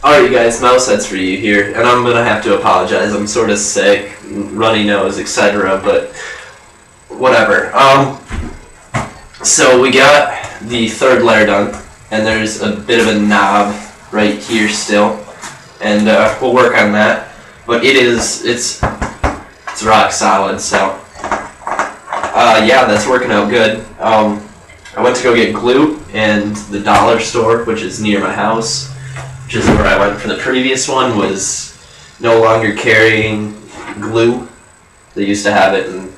Alright, you guys, mouse heads for you here, and I'm gonna have to apologize. I'm sort of sick, runny nose, etc., but whatever. So we got the third layer done, and there's a bit of a knob right here still, and we'll work on that. But it's rock solid, so yeah, that's working out good. I went to go get glue, and the dollar store, which is near my house, which is where I went for the previous one, was no longer carrying glue. They used to have it in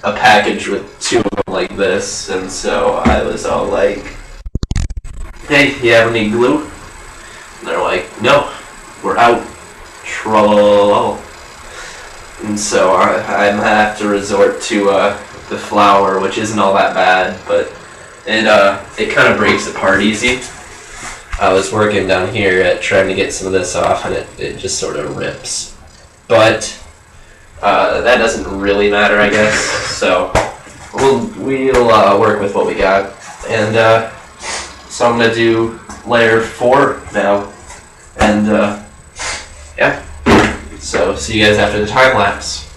a package with two of them like this, and so I was all like, hey, you have any glue? And they're like, no, we're out. Troll. And so I have to resort to the flour, which isn't all that bad, but it kind of breaks apart easy. I was working down here at trying to get some of this off, and it just sort of rips. But that doesn't really matter, I guess. So we'll work with what we got, and so I'm gonna do layer 4 now, and yeah. So see you guys after the time lapse.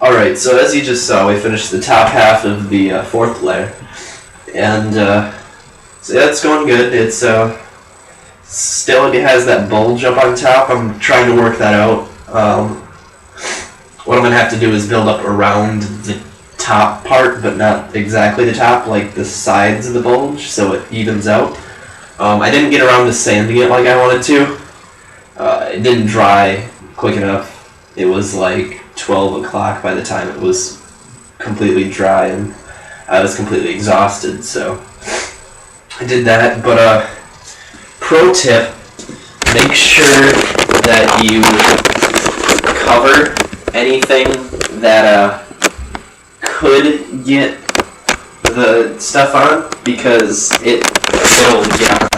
Alright, so as you just saw, we finished the top half of the 4th layer, and so yeah, it's going good. It's still, it has that bulge up on top. I'm trying to work that out. What I'm going to have to do is build up around the top part, but not exactly the top, like the sides of the bulge, so it evens out. I didn't get around to sanding it like I wanted to. It didn't dry quick enough. It was like 12 o'clock by the time it was completely dry, and I was completely exhausted, so I did that. But pro tip, make sure that you cover anything that could get the stuff on, because it'll get on.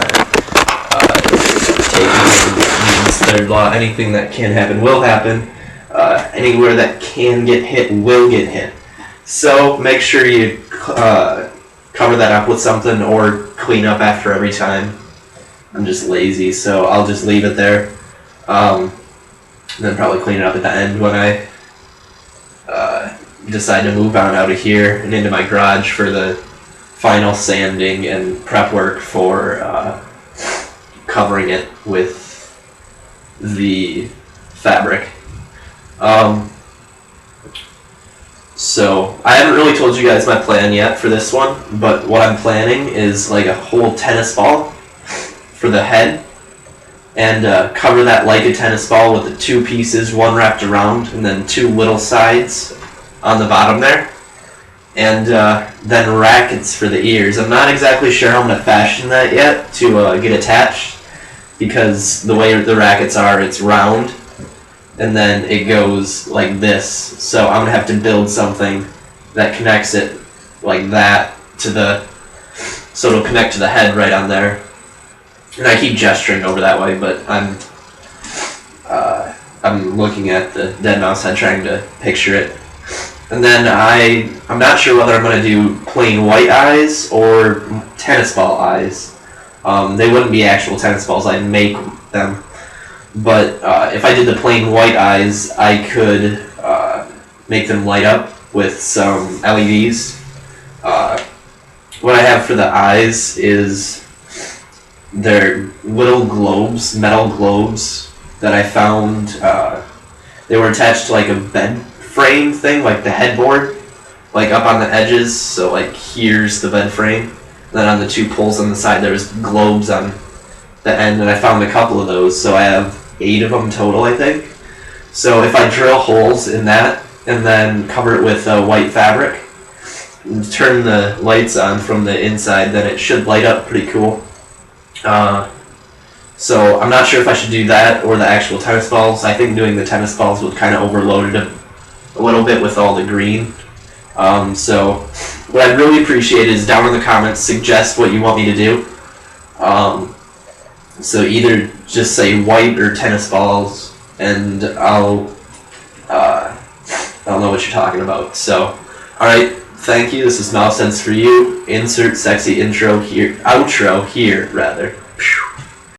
Taking third law, anything that can happen will happen. Anywhere that can get hit will get hit. So make sure you cover that up with something, or clean up after every time. I'm just lazy, so I'll just leave it there. And then probably clean it up at the end when I decide to move on out of here and into my garage for the final sanding and prep work for covering it with the fabric. So I haven't really told you guys my plan yet for this one, but what I'm planning is like a whole tennis ball for the head, and cover that like a tennis ball with the 2 pieces, one wrapped around, and then 2 little sides on the bottom there, and then rackets for the ears. I'm not exactly sure how I'm going to fashion that yet to get attached, because the way the rackets are, it's round, and then it goes like this. So I'm going to have to build something that connects it like that to so it'll connect to the head right on there. And I keep gesturing over that way, but I'm I'm looking at the Deadmau5 head trying to picture it. And then I'm not sure whether I'm going to do plain white eyes or tennis ball eyes. They wouldn't be actual tennis balls, I'd make them. But if I did the plain white eyes, I could make them light up with some LEDs. What I have for the eyes is they're little globes, metal globes that I found. They were attached to like a bed frame thing, like the headboard, like up on the edges. So like here's the bed frame. And then on the two poles on the side, there's globes on the end, and I found a couple of those. So I have 8 of them total, I think. So if I drill holes in that and then cover it with white fabric, and turn the lights on from the inside, then it should light up pretty cool. So I'm not sure if I should do that or the actual tennis balls. I think doing the tennis balls would kind of overload it a little bit with all the green. So what I'd really appreciate is down in the comments, suggest what you want me to do. So either just say white or tennis balls, and I'll know what you're talking about. So, alright, thank you. This is Mache for you. Insert sexy intro here, outro here, rather.